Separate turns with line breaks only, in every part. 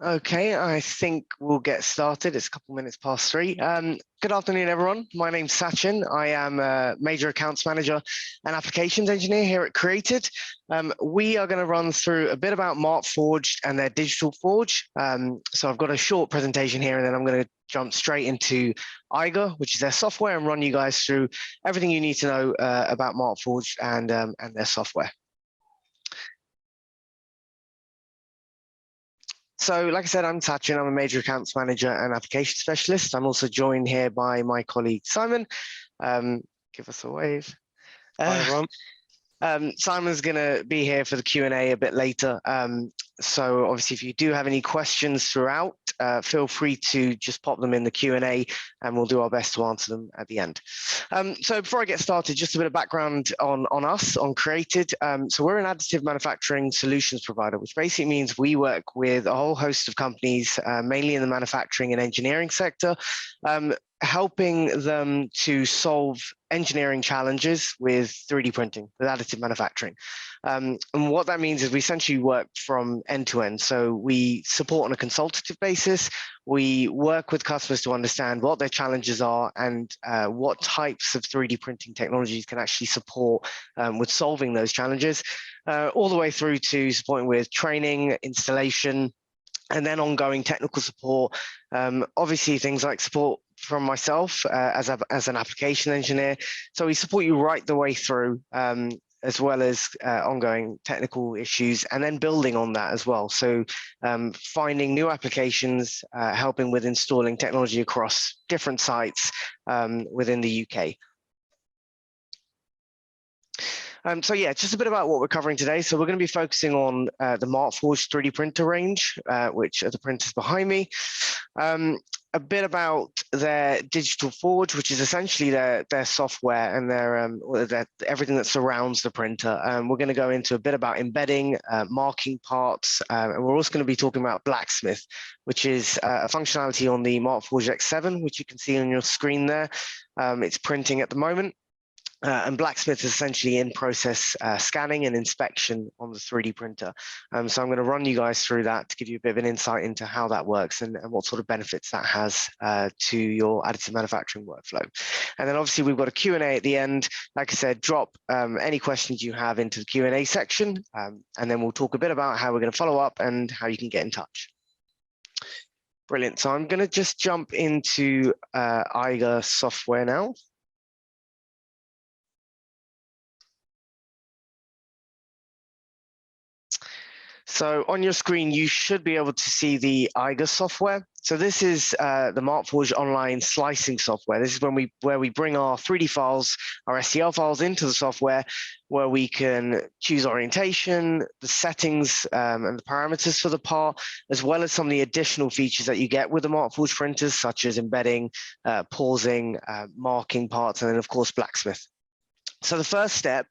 Okay, I think we'll get started. It's a couple minutes past 3. Good afternoon, everyone. My name's Sachin. I am a Major Accounts Manager and Applications Engineer here at CREAT3D. We are going to run through a bit about Markforged and their digital forge. So I've got a short presentation here, and then I'm going to jump straight into Eiger, which is their software, and run you guys through everything you need to know about Markforged and their software. So, like I said, I'm Sachin. I'm a Major Accounts Manager and Application Specialist. I'm also joined here by my colleague, Simon. Give us a wave.
Hi, everyone.
Simon's going to be here for the Q&A a bit later. So obviously, if you do have any questions throughout, feel free to just pop them in the Q&A and we'll do our best to answer them at the end. So before I get started, just a bit of background on us, on CREAT3D. So we're an additive manufacturing solutions provider, which basically means we work with a whole host of companies, mainly in the manufacturing and engineering sector, helping them to solve engineering challenges with 3D printing, with additive manufacturing. And what that means is we essentially work from end to end. So we support on a consultative basis. We work with customers to understand what their challenges are and what types of 3D printing technologies can actually support with solving those challenges, all the way through to supporting with training, installation, and then ongoing technical support. Obviously, things like support from myself as an application engineer. So we support you right the way through, as well as ongoing technical issues, and then building on that as well. So finding new applications, helping with installing technology across different sites within the UK. So yeah, just a bit about what we're covering today. So we're going to be focusing on the Markforged 3D printer range, which are the printers behind me. A bit about their digital forge, which is essentially their software and their everything that surrounds the printer. We're going to go into a bit about embedding, marking parts, and we're also going to be talking about Blacksmith, which is a functionality on the Markforged X7, which you can see on your screen there. It's printing at the moment. And Blacksmith is essentially in-process scanning and inspection on the 3D printer. So I'm going to run you guys through that to give you a bit of an insight into how that works and what sort of benefits that has to your additive manufacturing workflow. And then obviously we've got a Q&A at the end. Like I said, drop any questions you have into the Q&A section, and then we'll talk a bit about how we're going to follow up and how you can get in touch. Brilliant. So I'm going to just jump into Eiger software now. So on your screen, you should be able to see the Eiger software. So this is the Markforged online slicing software. This is where we bring our 3D files, our STL files into the software, where we can choose orientation, the settings, and the parameters for the part, as well as some of the additional features that you get with the Markforged printers, such as embedding, pausing, marking parts, and then of course Blacksmith. So the first step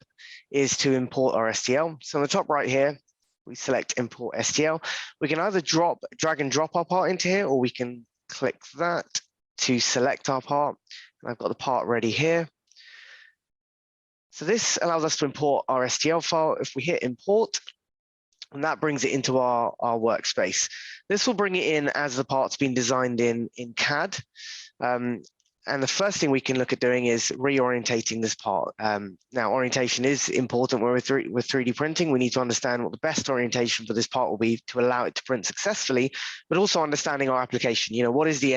is to import our STL. So on the top right here, we select import STL. We can either drag and drop our part into here, or we can click that to select our part. And I've got the part ready here. So this allows us to import our STL file. If we hit import, and that brings it into our workspace. This will bring it in as the part's been designed in CAD. And the first thing we can look at doing is reorientating this part. Now, orientation is important when we're 3D printing. We need to understand what the best orientation for this part will be to allow it to print successfully, but also understanding our application. What is the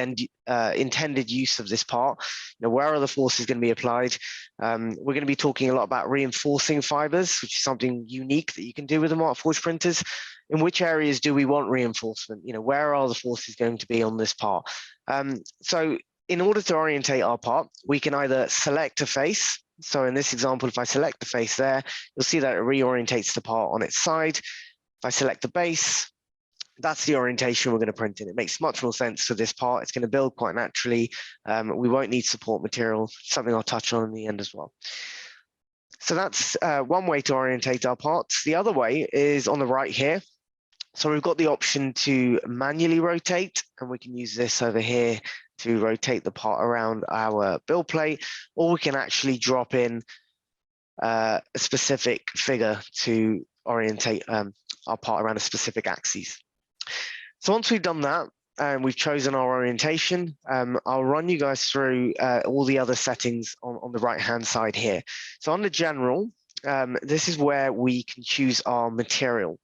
intended use of this part? Where are the forces going to be applied? We're going to be talking a lot about reinforcing fibers, which is something unique that you can do with the Markforged printers. In which areas do we want reinforcement? Where are the forces going to be on this part? So in order to orientate our part, we can either select a face. So in this example, if I select the face there, you'll see that it reorientates the part on its side. If I select the base, that's the orientation we're going to print in. It makes much more sense for this part. It's going to build quite naturally. We won't need support material, something I'll touch on in the end as well. So that's one way to orientate our parts. The other way is on the right here. So we've got the option to manually rotate, and we can use this over here to rotate the part around our build plate, or we can actually drop in a specific figure to orientate our part around a specific axis. So once we've done that, and we've chosen our orientation, I'll run you guys through all the other settings on the right-hand side here. So on the general, this is where we can choose our material.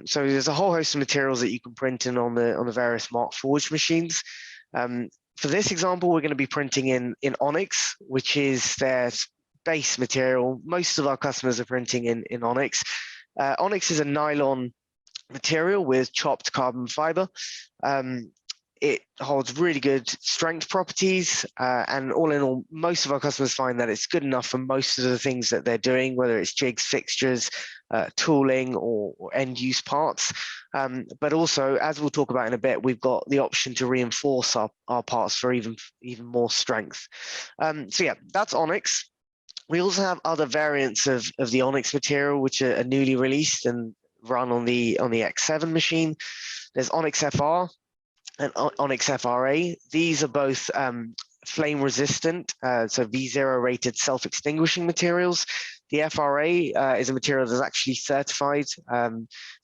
So there's a whole host of materials that you can print in on the various Markforged machines. For this example, we're going to be printing in Onyx, which is their base material. Most of our customers are printing in Onyx. Onyx is a nylon material with chopped carbon fiber. It holds really good strength properties, and all in all, most of our customers find that it's good enough for most of the things that they're doing, whether it's jigs, fixtures, tooling, or end-use parts. But also, as we'll talk about in a bit, we've got the option to reinforce our parts for even more strength. So yeah, that's Onyx. We also have other variants of the Onyx material, which are newly released and run on the X7 machine. There's Onyx FR and Onyx FRA. These are both flame resistant, so V0 rated self-extinguishing materials. The FRA is a material that's actually certified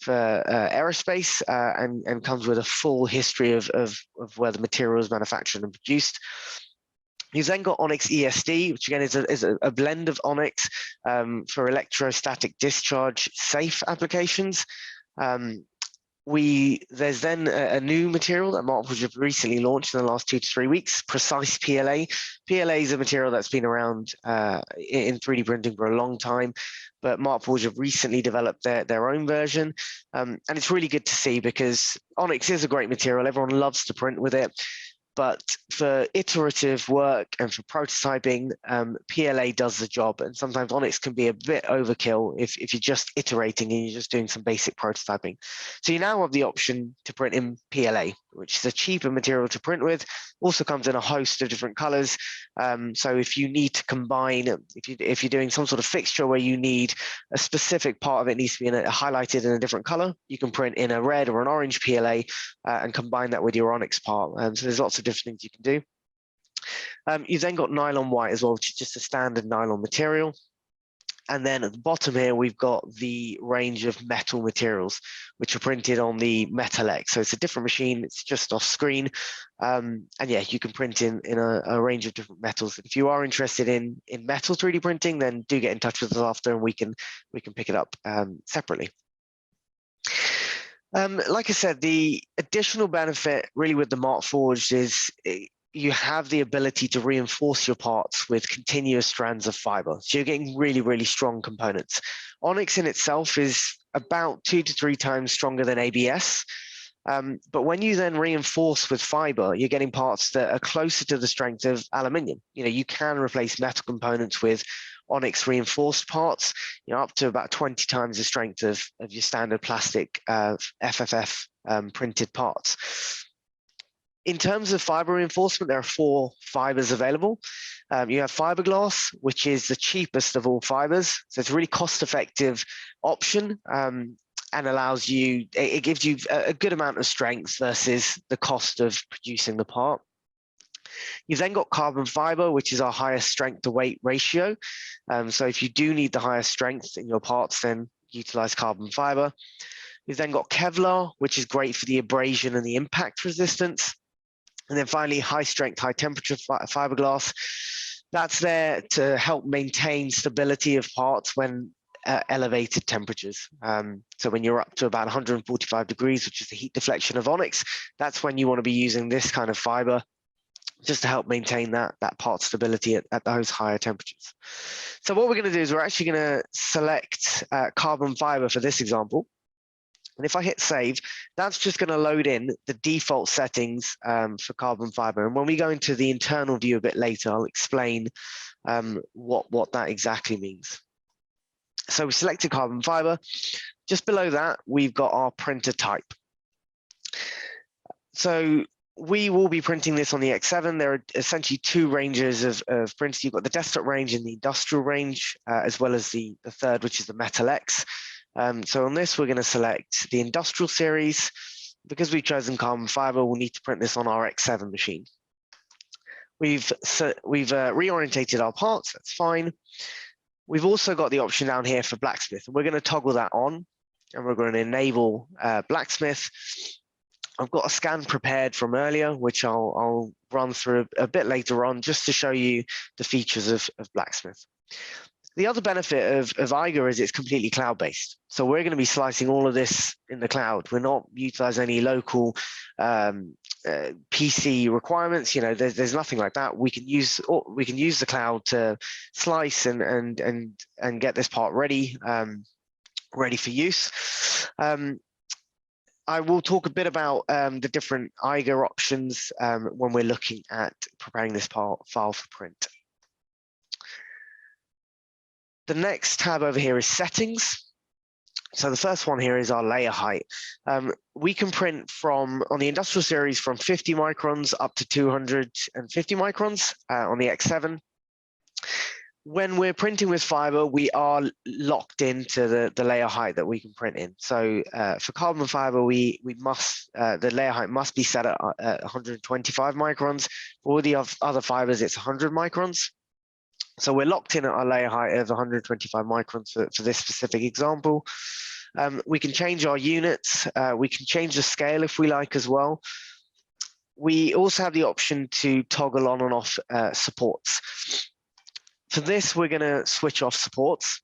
for aerospace and comes with a full history of where the material is manufactured and produced. You've then got Onyx ESD, which again is a blend of Onyx for electrostatic discharge safe applications. There's then a new material that Markforged have recently launched in the last 2 to 3 weeks, Precise PLA. PLA is a material that's been around in 3D printing for a long time, but Markforged have recently developed their own version. And it's really good to see because Onyx is a great material. Everyone loves to print with it. But for iterative work and for prototyping, PLA does the job. And sometimes Onyx can be a bit overkill if you're just iterating and you're just doing some basic prototyping. So you now have the option to print in PLA, which is a cheaper material to print with. Also comes in a host of different colors. So if you need to combine, if you're doing some sort of fixture where you need a specific part of it needs to be highlighted in a different color, you can print in a red or an orange PLA and combine that with your Onyx part. So there's lots of different things you can do. You've then got nylon white as well, which is just a standard nylon material. And then at the bottom here, we've got the range of metal materials, which are printed on the Metal X. So it's a different machine. It's just off screen. And yeah, you can print in a range of different metals. If you are interested in metal 3D printing, then do get in touch with us after and we can pick it up separately. Like I said, the additional benefit really with the Markforged is you have the ability to reinforce your parts with continuous strands of fiber. So you're getting really, really strong components. Onyx in itself is about 2 to 3 times stronger than ABS. But when you then reinforce with fiber, you're getting parts that are closer to the strength of aluminium. You can replace metal components with Onyx reinforced parts, up to about 20 times the strength of your standard plastic FFF printed parts. In terms of fiber reinforcement, there are 4 fibers available. You have fiberglass, which is the cheapest of all fibers. So it's a really cost-effective option and allows you, it gives you a good amount of strength versus the cost of producing the part. You've then got carbon fiber, which is our highest strength to weight ratio. So if you do need the highest strength in your parts, then utilize carbon fiber. You've then got Kevlar, which is great for the abrasion and the impact resistance. And then finally, high strength, high temperature fiberglass. That's there to help maintain stability of parts when elevated temperatures. So when you're up to about 145 degrees, which is the heat deflection of Onyx, that's when you want to be using this kind of fiber just to help maintain that part stability at those higher temperatures. So what we're going to do is we're actually going to select carbon fiber for this example. And if I hit save, that's just going to load in the default settings for carbon fiber. And when we go into the internal view a bit later, I'll explain what that exactly means. So we selected carbon fiber. Just below that, we've got our printer type. So we will be printing this on the X7. There are essentially 2 ranges of printers. You've got the desktop range and the industrial range, as well as the third, which is the Metal X. So on this, we're going to select the industrial series. Because we've chosen carbon fiber, we'll need to print this on our X7 machine. We've reorientated our parts, that's fine. We've also got the option down here for blacksmith, and we're going to toggle that on, and we're going to enable blacksmith. I've got a scan prepared from earlier, which I'll run through a bit later on, just to show you the features of Blacksmith. The other benefit of Eiger is it's completely cloud-based. So we're going to be slicing all of this in the cloud. We're not utilizing any local PC requirements. You know, there's nothing like that. We can use the cloud to slice and get this part ready ready for use. I will talk a bit about the different Eiger options when we're looking at preparing this file for print. The next tab over here is settings. So the first one here is our layer height. We can print on the industrial series from 50 microns up to 250 microns on the X7. When we're printing with fiber, we are locked into the layer height that we can print in. So for carbon fiber, we must the layer height must be set at 125 microns. For all the other fibers, it's 100 microns. So we're locked in at our layer height of 125 microns for this specific example. We can change our units. We can change the scale if we like as well. We also have the option to toggle on and off supports. For this, we're going to switch off supports.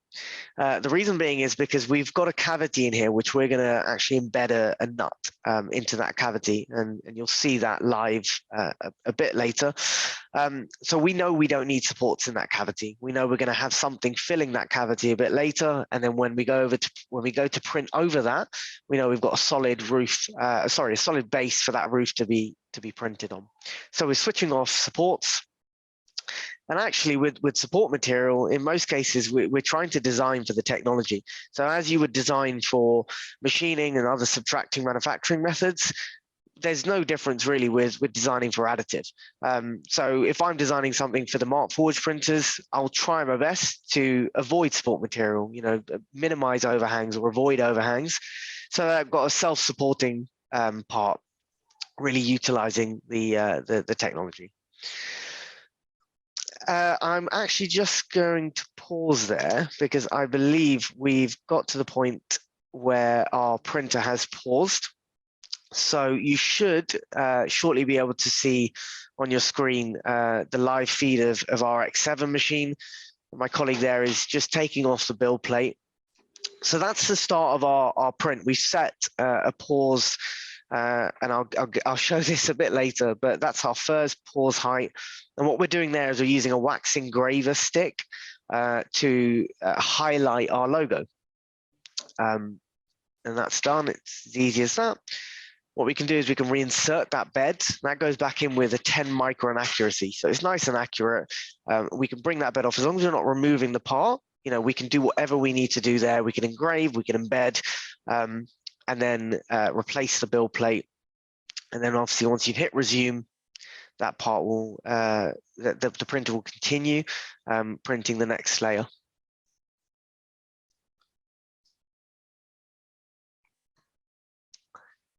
The reason being is because we've got a cavity in here, which we're going to actually embed a nut into that cavity, and you'll see that live a bit later. So we know we don't need supports in that cavity. We know we're going to have something filling that cavity a bit later, and then when we go to print over that, we know we've got a solid roof, a solid base for that roof to be printed on. So we're switching off supports. And actually, with support material, in most cases, we're trying to design for the technology. So as you would design for machining and other subtracting manufacturing methods, there's no difference really with designing for additive. So if I'm designing something for the Markforged printers, I'll try my best to avoid support material, you know, minimize overhangs or avoid overhangs. So I've got a self-supporting part, really utilizing the technology. I'm actually just going to pause there because I believe we've got to the point where our printer has paused. So you should shortly be able to see on your screen the live feed of our X7 machine. My colleague there is just taking off the build plate. So that's the start of our print. We set a pause, and I'll show this a bit later, but that's our first pause height. And what we're doing there is we're using a wax engraver stick to highlight our logo. And that's done. It's as easy as that. What we can do is we can reinsert that bed. That goes back in with a 10 micron accuracy. So it's nice and accurate. We can bring that bed off as long as we're not removing the part. You know, we can do whatever we need to do there. We can engrave, we can embed, and then replace the build plate. And then obviously once you've hit resume, that part will, the printer will continue printing the next layer.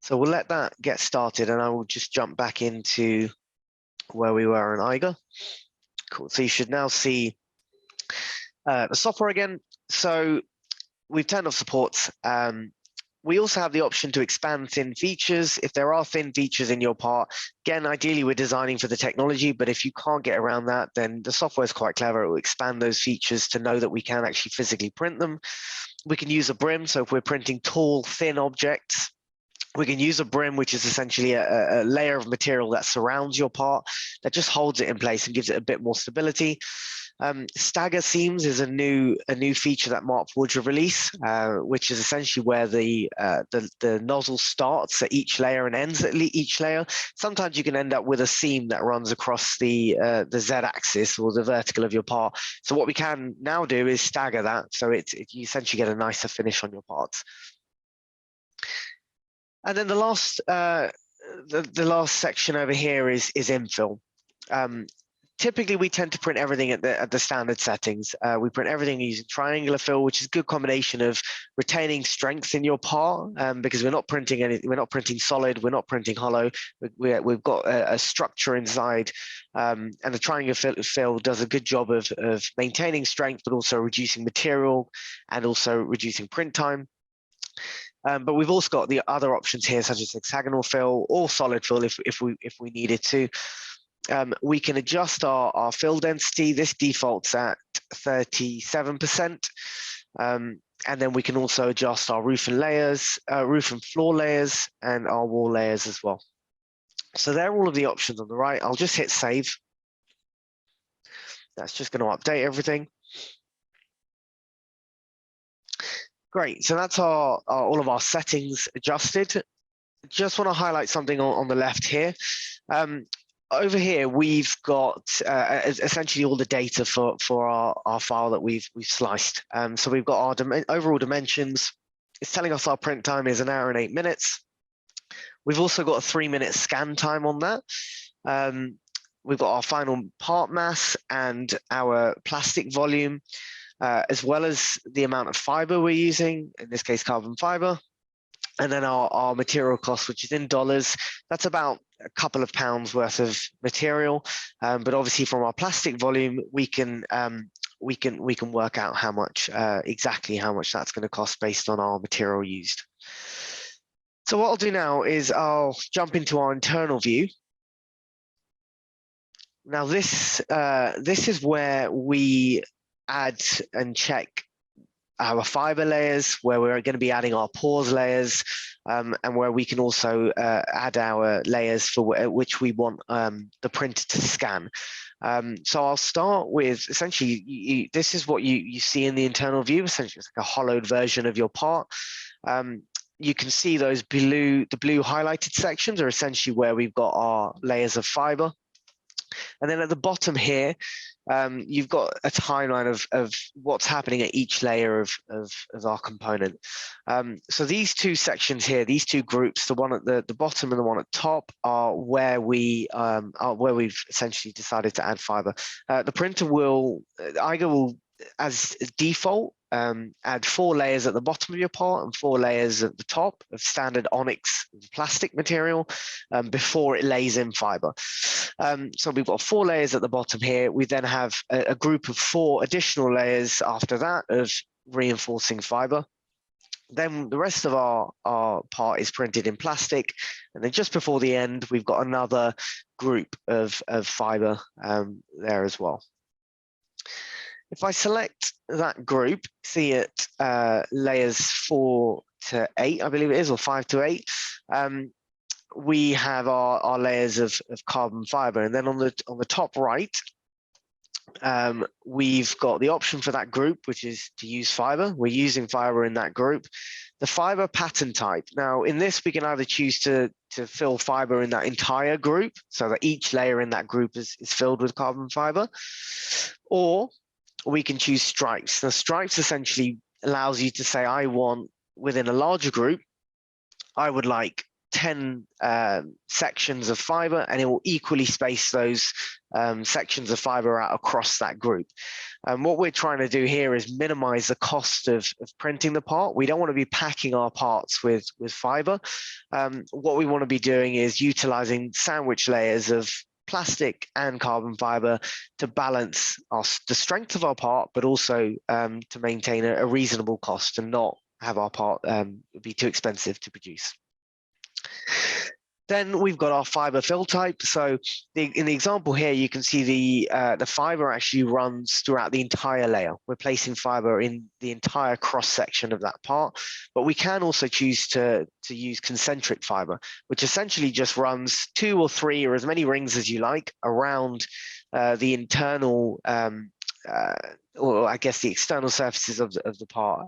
So we'll let that get started, and I will just jump back into where we were in Eiger. Cool. So you should now see the software again. So we've turned off supports. We also have the option to expand thin features. If there are thin features in your part, again, ideally we're designing for the technology, but if you can't get around that, then the software is quite clever. It will expand those features to know that we can actually physically print them. We can use a brim. So if we're printing tall, thin objects, we can use a brim, which is essentially a layer of material that surrounds your part, that just holds it in place and gives it a bit more stability. Stagger seams is a new feature that Markforged will release, which is essentially where the nozzle starts at each layer and ends at each layer. Sometimes you can end up with a seam that runs across the Z-axis or the vertical of your part. So what we can now do is stagger that, so you essentially get a nicer finish on your parts. And then the last section over here is infill. Typically, we tend to print everything at the standard settings. We print everything using triangular fill, which is a good combination of retaining strength in your part, because we're not printing anything. We're not printing solid. We're not printing hollow. We've got a structure inside, and the triangular fill does a good job of maintaining strength, but also reducing material and also reducing print time. But we've also got the other options here, such as hexagonal fill or solid fill if we needed to. We can adjust our fill density. This defaults at 37%. And then we can also adjust our roof and floor layers, and our wall layers as well. So they're all of the options on the right. I'll just hit save. That's just going to update everything. Great. So that's all of our settings adjusted. Just want to highlight something on the left here. Over here, we've got essentially all the data for our file that we've sliced. So we've got our overall dimensions. It's telling us our print time is 1 hour and 8 minutes. We've also got a 3-minute scan time on that. We've got our final part mass and our plastic volume, as well as the amount of fiber we're using, in this case, carbon fiber. And then our material cost, which is in dollars. That's about a couple of pounds worth of material. But obviously from our plastic volume, we can work out how much, exactly how much that's going to cost based on our material used. So what I'll do now is I'll jump into our internal view. Now this is where we add and check our fiber layers, where we're going to be adding our pores layers, and where we can also add our layers for which we want the printer to scan. So I'll start with essentially, this is what you see in the internal view. Essentially, it's like a hollowed version of your part. You can see those the blue highlighted sections are essentially where we've got our layers of fiber. And then at the bottom here, you've got a timeline of what's happening at each layer of our component. So these two sections here, these two groups, the one at the bottom and the one at top, are where we've essentially decided to add fiber. The printer Eiger will, as default, add 4 layers at the bottom of your part and 4 layers at the top of standard onyx plastic material before it lays in fiber. So we've got 4 layers at the bottom here. We then have a group of 4 additional layers after that of reinforcing fiber. Then the rest of our part is printed in plastic. And then just before the end, we've got another group of fiber there as well. If I select that group, see it layers 4 to 8, I believe it is, or 5 to 8. We have our layers of carbon fiber, and then on the top right, we've got the option for that group, which is to use fiber. We're using fiber in that group. The fiber pattern type. Now, in this, we can either choose to fill fiber in that entire group, so that each layer in that group is filled with carbon fiber, or we can choose stripes. Now, stripes essentially allows you to say, I want, within a larger group, I would like 10 sections of fiber, and it will equally space those sections of fiber out across that group. What we're trying to do here is minimize the cost of printing the part. We don't want to be packing our parts with fiber. What we want to be doing is utilizing sandwich layers of plastic and carbon fiber to balance the strength of our part, but also to maintain a reasonable cost and not have our part be too expensive to produce. Then we've got our fiber fill type. So in the example here, you can see the fiber actually runs throughout the entire layer. We're placing fiber in the entire cross section of that part, but we can also choose to use concentric fiber, which essentially just runs 2 or 3 or as many rings as you like around the internal, or I guess the external surfaces of the part.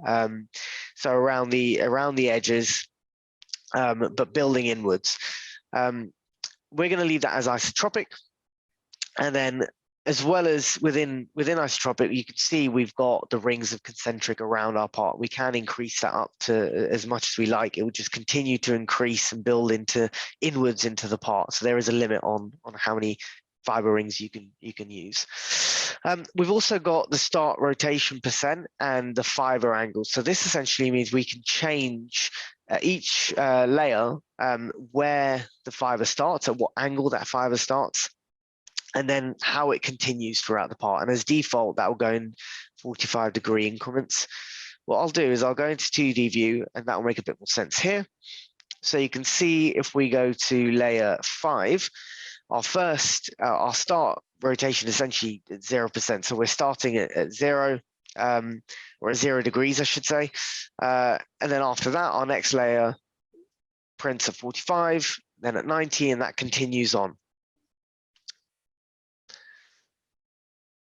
So around the edges, but building inwards. We're going to leave that as isotropic, and then as well as within isotropic, you can see we've got the rings of concentric around our part. We can increase that up to as much as we like. It will just continue to increase and build inwards into the part. So there is a limit on how many fiber rings you can use. We've also got the start rotation percent and the fiber angle. So this essentially means we can change each layer where the fiber starts, at what angle that fiber starts, and then how it continues throughout the part. And as default, that will go in 45-degree increments. what I'll do is I'll go into 2D view, and that will make a bit more sense here. So you can see if we go to layer 5, our start rotation is essentially at 0%. So we're starting at 0, or at 0 degrees, I should say. And then after that, our next layer prints at 45, then at 90, and that continues on.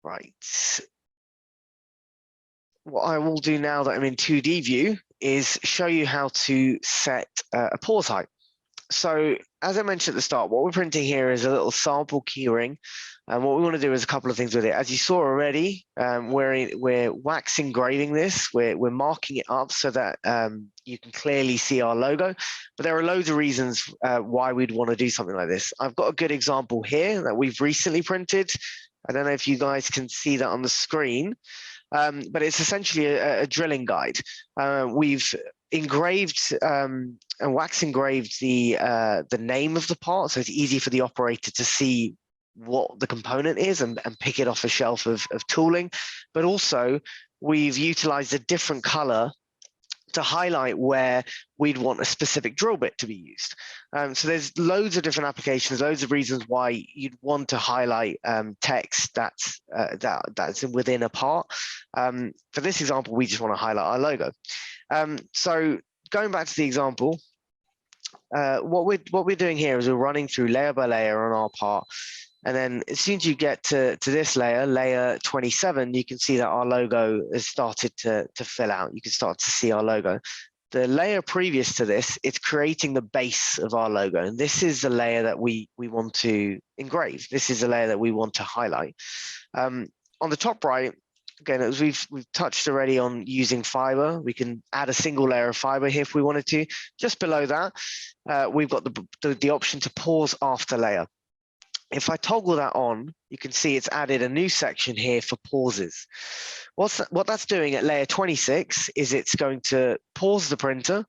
Right. What I will do now that I'm in 2D view is show you how to set a pause height. So as I mentioned at the start, what we're printing here is a little sample keyring. And what we want to do is a couple of things with it. As you saw already, we're wax engraving this. We're marking it up so that you can clearly see our logo. But there are loads of reasons why we'd want to do something like this. I've got a good example here that we've recently printed. I don't know if you guys can see that on the screen. But it's essentially a drilling guide. We've engraved and wax engraved the name of the part, so it's easy for the operator to see what the component is and pick it off a shelf of tooling. But also, we've utilized a different color to highlight where we'd want a specific drill bit to be used. So there's loads of different applications, loads of reasons why you'd want to highlight text that's within a part. For this example, we just want to highlight our logo. So going back to the example, what we're doing here is we're running through layer by layer on our part. And then as soon as you get to this layer 27, you can see that our logo has started to fill out. You can start to see our logo. The layer previous to this, it's creating the base of our logo. And this is the layer that we want to engrave. This is the layer that we want to highlight. On the top right, again, as we've touched already on using fiber, we can add a single layer of fiber here if we wanted to. Just below that, we've got the option to pause after layer. If I toggle that on, you can see it's added a new section here for pauses. What that's doing at layer 26 is it's going to pause the printer.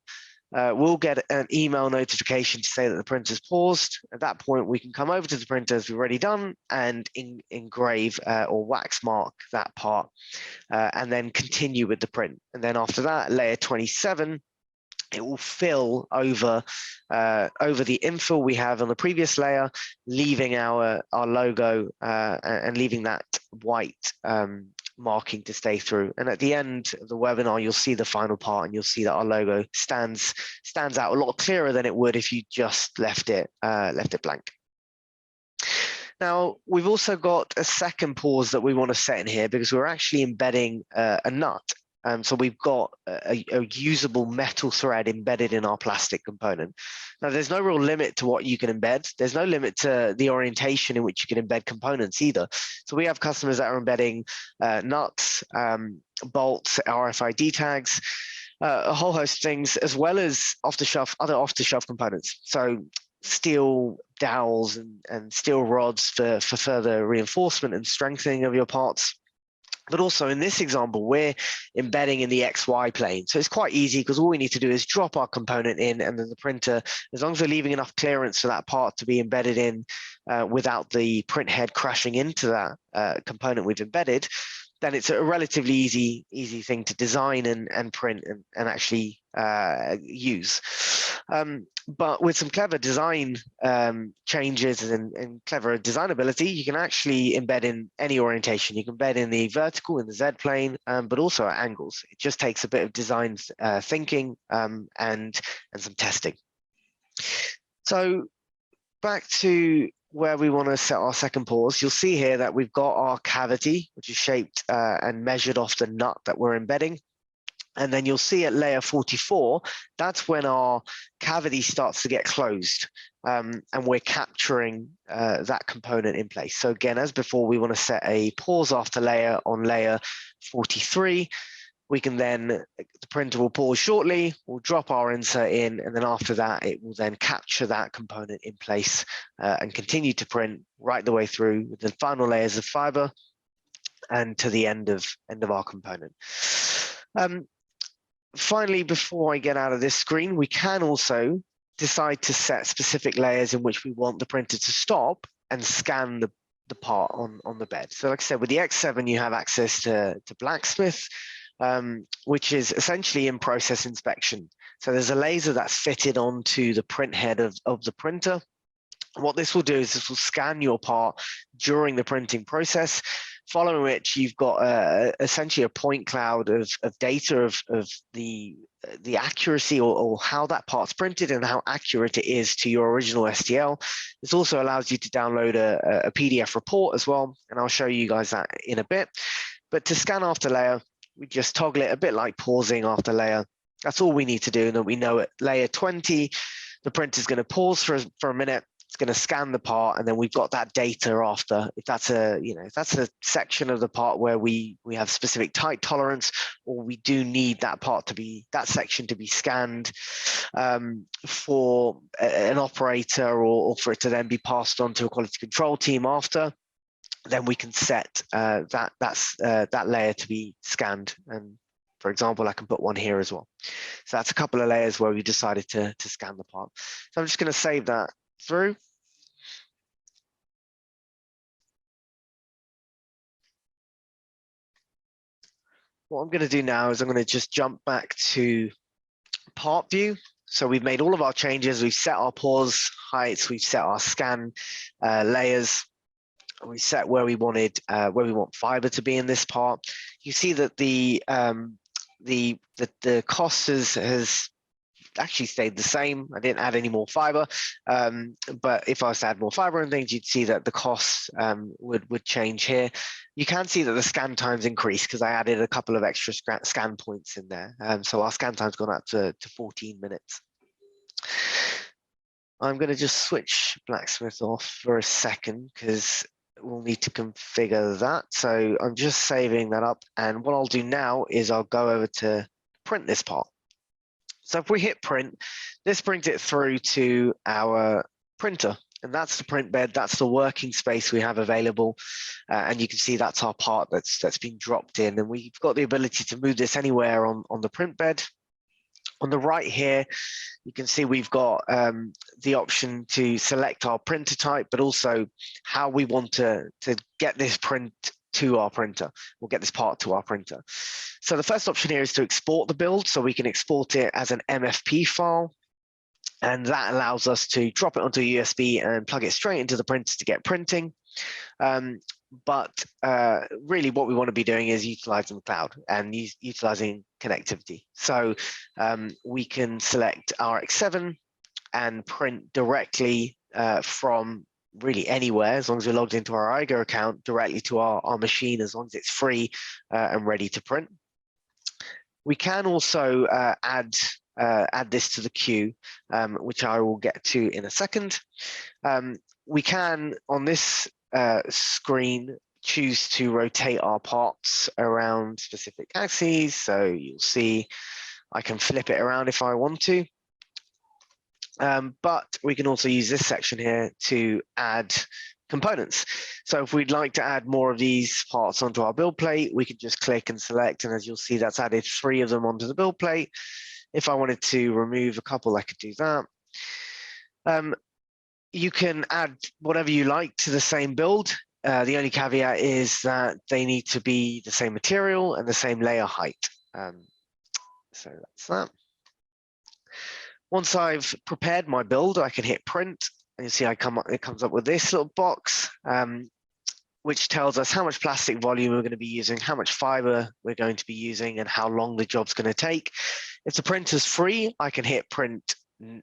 We'll get an email notification to say that the printer's paused. At that point, we can come over to the printer as we've already done and engrave or wax mark that part and then continue with the print. And then after that, layer 27, it will fill over the infill we have on the previous layer, leaving our logo and leaving that white marking to stay through. And at the end of the webinar, you'll see the final part, and you'll see that our logo stands out a lot clearer than it would if you just left it blank. Now, we've also got a second pause that we want to set in here because we're actually embedding a nut. So we've got a usable metal thread embedded in our plastic component. Now, there's no real limit to what you can embed. There's no limit to the orientation in which you can embed components either. So we have customers that are embedding nuts, bolts, RFID tags, a whole host of things, as well as other off-the-shelf components. So steel dowels and steel rods for further reinforcement and strengthening of your parts. But also in this example, we're embedding in the XY plane. So it's quite easy because all we need to do is drop our component in, and then the printer, as long as we're leaving enough clearance for that part to be embedded in without the print head crashing into that component we've embedded, then it's a relatively easy thing to design and print and actually use. But with some clever design changes and clever designability, you can actually embed in any orientation. You can embed in the vertical, in the Z plane, but also at angles. It just takes a bit of design thinking and some testing. So back to where we want to set our second pause, you'll see here that we've got our cavity, which is shaped and measured off the nut that we're embedding. And then you'll see at layer 44, that's when our cavity starts to get closed and we're capturing that component in place. So again, as before, we want to set a pause after layer on layer 43. We can then, the printer will pause shortly, we'll drop our insert in, and then after that, it will then capture that component in place and continue to print right the way through with the final layers of fiber and to the end of our component. Finally, before I get out of this screen, we can also decide to set specific layers in which we want the printer to stop and scan the part on the bed. So like I said, with the X7, you have access to Blacksmith. which is essentially in process inspection. So there's a laser that's fitted onto the print head of the printer. What this will do is this will scan your part during the printing process, following which you've got essentially a point cloud of data of the accuracy or how that part's printed and how accurate it is to your original STL. This also allows you to download a PDF report as well, and I'll show you guys that in a bit. But to scan after layer, we just toggle it a bit like pausing after layer. That's all we need to do, and then we know at layer 20, the printer's going to pause for a minute. It's going to scan the part, and then we've got that data after. If that's if that's a section of the part where we have specific tight tolerance, or we do need that section to be scanned for an operator, or for it to then be passed on to a quality control team after, then we can set that layer to be scanned. And for example, I can put one here as well. So that's a couple of layers where we decided to scan the part. So I'm just going to save that through. What I'm going to do now is I'm going to just jump back to part view. So we've made all of our changes. We've set our pause heights. We've set our scan layers. We set where we want fiber to be in this part. You see that the cost has actually stayed the same. I didn't add any more fiber, but if I was to add more fiber and things, you'd see that the costs would change here. You can see that the scan times increased because I added a couple of extra scan points in there. So our scan time's gone up to 14 minutes. I'm going to just switch Blacksmith off for a second because we'll need to configure that. So I'm just saving that up. And what I'll do now is I'll go over to print this part. So if we hit print, this brings it through to our printer, and that's the print bed. That's the working space we have available. And you can see that's our part that's been dropped in, and we've got the ability to move this anywhere on the print bed. On the right here, you can see we've got the option to select our printer type, but also how we want to get this print to our printer. We'll get this part to our printer. So the first option here is to export the build. So we can export it as an MFP file. And that allows us to drop it onto a USB and plug it straight into the printer to get printing. But really what we want to be doing is utilizing the cloud and utilizing connectivity. So we can select RX7 and print directly from really anywhere, as long as we're logged into our Eiger account, directly to our machine, as long as it's free and ready to print. We can also add this to the queue, which I will get to in a second. We can, on this screen, choose to rotate our parts around specific axes. So you'll see I can flip it around if I want to. But we can also use this section here to add components. So if we'd like to add more of these parts onto our build plate, we can just click and select, and as you'll see, that's added 3 of them onto the build plate. If I wanted to remove a couple, I could do that. You can add whatever you like to the same build. The only caveat is that they need to be the same material and the same layer height. So that's that. Once I've prepared my build, I can hit print, and you see it comes up with this little box, which tells us how much plastic volume we're going to be using, how much fiber we're going to be using, and how long the job's going to take. If the printer's free, I can hit print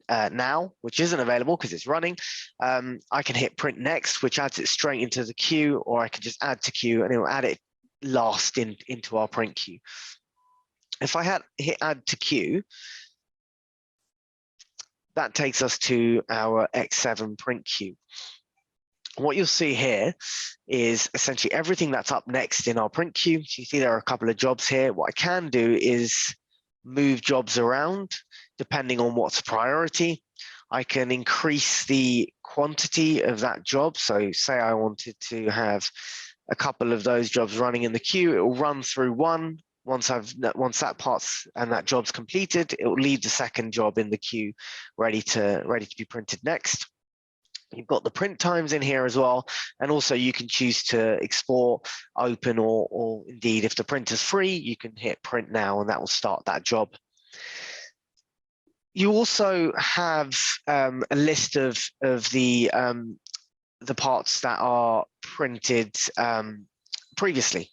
now, which isn't available because it's running. I can hit print next, which adds it straight into the queue, or I can just add to queue, and it will add it last into our print queue. If I hit add to queue, that takes us to our X7 print queue. What you'll see here is essentially everything that's up next in our print queue. So you see there are a couple of jobs here. What I can do is move jobs around depending on what's priority. I can increase the quantity of that job. So say I wanted to have a couple of those jobs running in the queue, it will run through one. Once that part's and that job's completed, it will leave the second job in the queue ready to be printed next. You've got the print times in here as well, and also you can choose to export, open, or indeed, if the printer's free, you can hit print now, and that will start that job. You also have a list of the parts that are printed previously.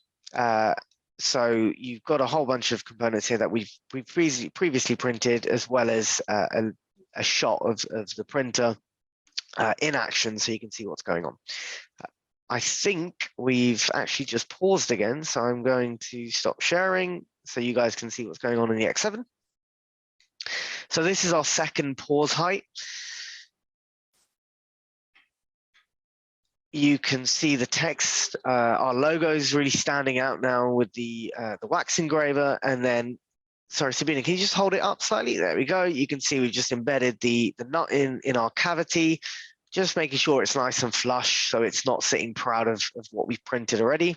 So you've got a whole bunch of components here that we've previously printed, as well as a shot of the printer in action, so you can see what's going on. I think we've actually just paused again, so I'm going to stop sharing so you guys can see what's going on in the X7. So this is our second pause height. You can see the text, our logo is really standing out now with the wax engraver. And then, sorry, Sabina, can you just hold it up slightly? There we go. You can see we've just embedded the nut in our cavity, just making sure it's nice and flush, so it's not sitting proud of what we've printed already.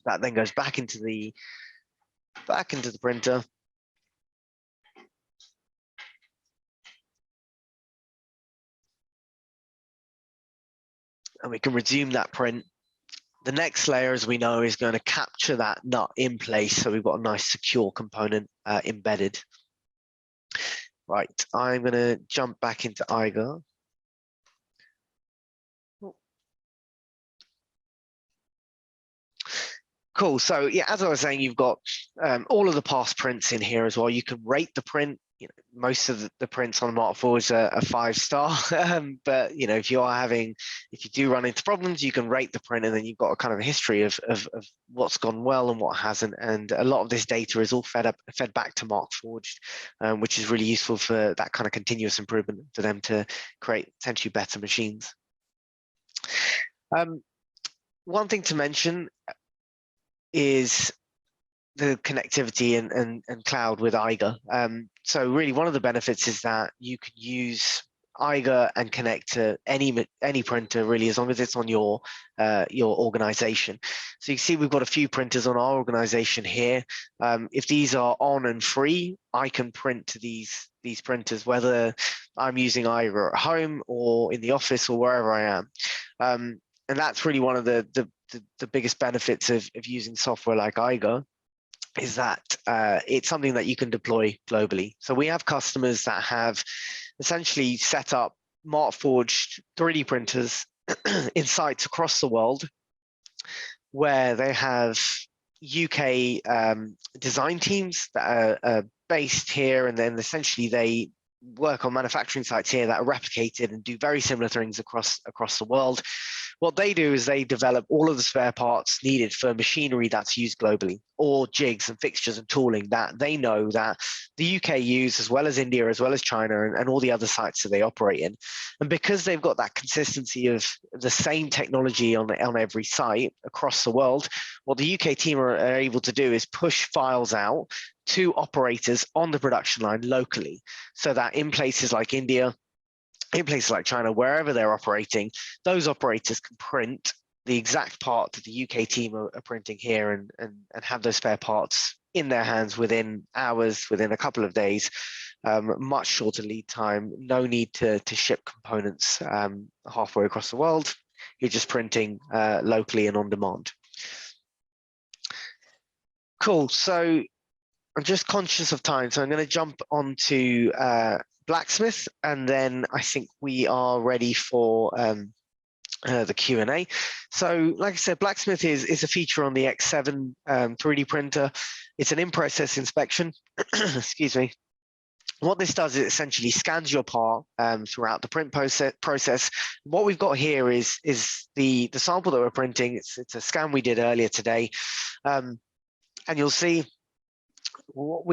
That then goes back into the printer. And we can resume that print. The next layer, as we know, is going to capture that nut in place, so we've got a nice secure component embedded. Right, I'm going to jump back into Eiger. Cool. So yeah, as I was saying, you've got all of the past prints in here as well. You can rate the print. You know, most of the prints on Markforged are 5-star, but you know, if you do run into problems, you can rate the print, and then you've got a kind of a history of what's gone well and what hasn't. And a lot of this data is all fed back to Markforged, which is really useful for that kind of continuous improvement for them to create potentially better machines. One thing to mention is the connectivity and cloud with Eiger. So really one of the benefits is that you can use Eiger and connect to any printer, really, as long as it's on your organization. So you can see we've got a few printers on our organization here. If these are on and free, I can print to these printers, whether I'm using Eiger at home or in the office or wherever I am. And that's really one of the biggest benefits of using software like Eiger, is that it's something that you can deploy globally. So we have customers that have essentially set up Markforged 3D printers in sites across the world, where they have UK design teams that are based here, and then essentially they work on manufacturing sites here that are replicated and do very similar things across the world. What they do is they develop all of the spare parts needed for machinery that's used globally, or jigs and fixtures and tooling that they know that the UK use, as well as India, as well as China, and all the other sites that they operate in. And because they've got that consistency of the same technology on every site across the world, what the UK team are able to do is push files out to operators on the production line locally, so that in places like India, in places like China, wherever they're operating, those operators can print the exact part that the UK team are printing here, and have those spare parts in their hands within hours, within a couple of days. Much shorter lead time, no need to ship components halfway across the world. You're just printing locally and on demand. Cool. So I'm just conscious of time, so I'm going to jump onto Blacksmith, and then I think we are ready for the Q&A. So like I said, Blacksmith is a feature on the X7 3D printer. It's an in-process inspection. Excuse me. What this does is it essentially scans your part throughout the print process. What we've got here is the sample that we're printing. It's a scan we did earlier today, and you'll see what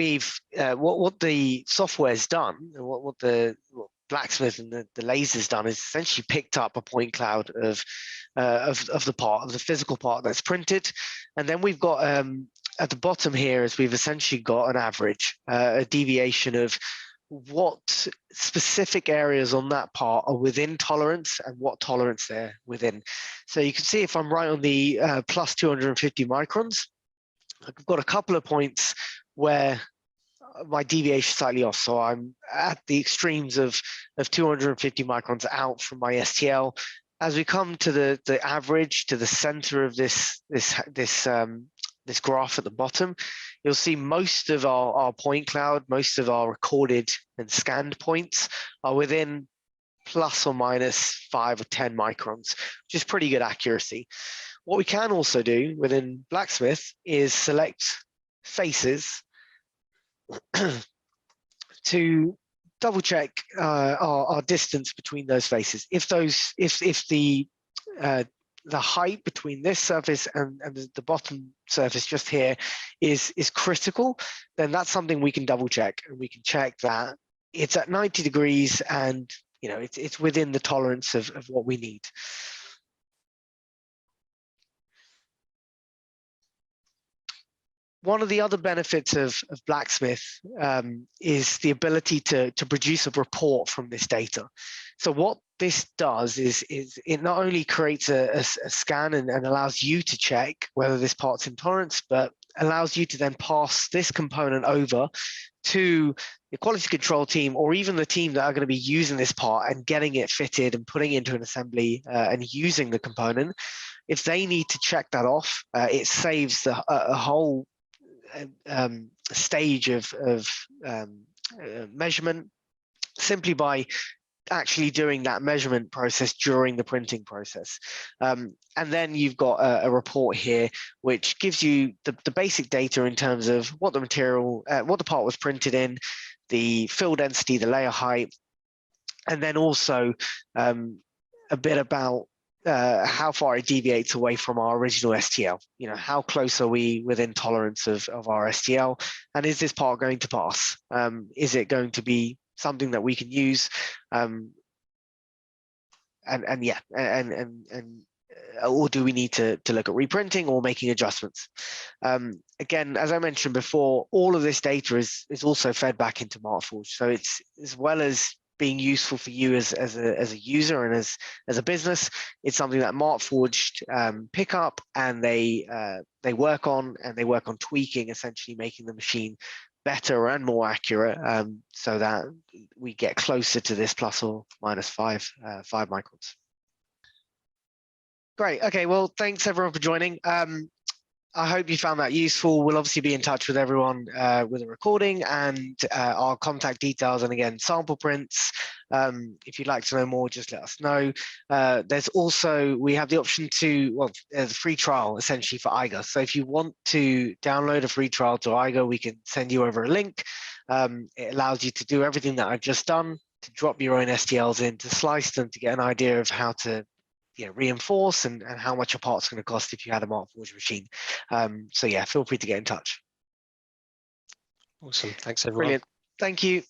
the software's done, and what Blacksmith and the laser's done, is essentially picked up a point cloud of the physical part that's printed, and then we've got at the bottom here is we've essentially got an average, a deviation of what specific areas on that part are within tolerance and what tolerance they're within. So you can see if I'm right on the plus 250 microns, I've got a couple of points where my deviation slightly off. So I'm at the extremes of 250 microns out from my STL. As we come to the average, to the center of this graph at the bottom, you'll see most of our point cloud, most of our recorded and scanned points are within plus or minus 5 or 10 microns, which is pretty good accuracy. What we can also do within Blacksmith is select faces to double check our distance between those faces. If the height between this surface and the bottom surface just here is critical, then that's something we can double check, and we can check that it's at 90 degrees and it's within the tolerance of what we need. One of the other benefits of Blacksmith is the ability to produce a report from this data. So what this does is it not only creates a scan and allows you to check whether this part's in tolerance, but allows you to then pass this component over to the quality control team, or even the team that are going to be using this part and getting it fitted and putting it into an assembly and using the component. If they need to check that off, it saves a whole stage of measurement simply by actually doing that measurement process during the printing process. And then you've got a report here which gives you the basic data in terms of what the material, what the part was printed in, the fill density, the layer height, and then also a bit about how far it deviates away from our original STL. How close are we within tolerance of our STL, and is this part going to pass? Is it going to be something that we can use? Or do we need to look at reprinting or making adjustments? Again, as I mentioned before, all of this data is also fed back into Markforged. So it's, as well as being useful for you as a user and as a business, it's something that Markforged pick up and they work on, and they work on tweaking, essentially making the machine better and more accurate, so that we get closer to this plus or minus 5 microns. Great. Okay. Well, thanks everyone for joining. I hope you found that useful. We'll obviously be in touch with everyone with a recording and our contact details, and again, sample prints. If you'd like to know more, just let us know. There's also, we have the option to, there's a free trial essentially for Eiger. So if you want to download a free trial to Eiger, we can send you over a link. It allows you to do everything that I've just done, to drop your own STLs in, to slice them, to get an idea of how to reinforce and how much a part's going to cost if you had a Markforged machine. So yeah, feel free to get in touch.
Awesome. Thanks, everyone.
Brilliant. Thank you.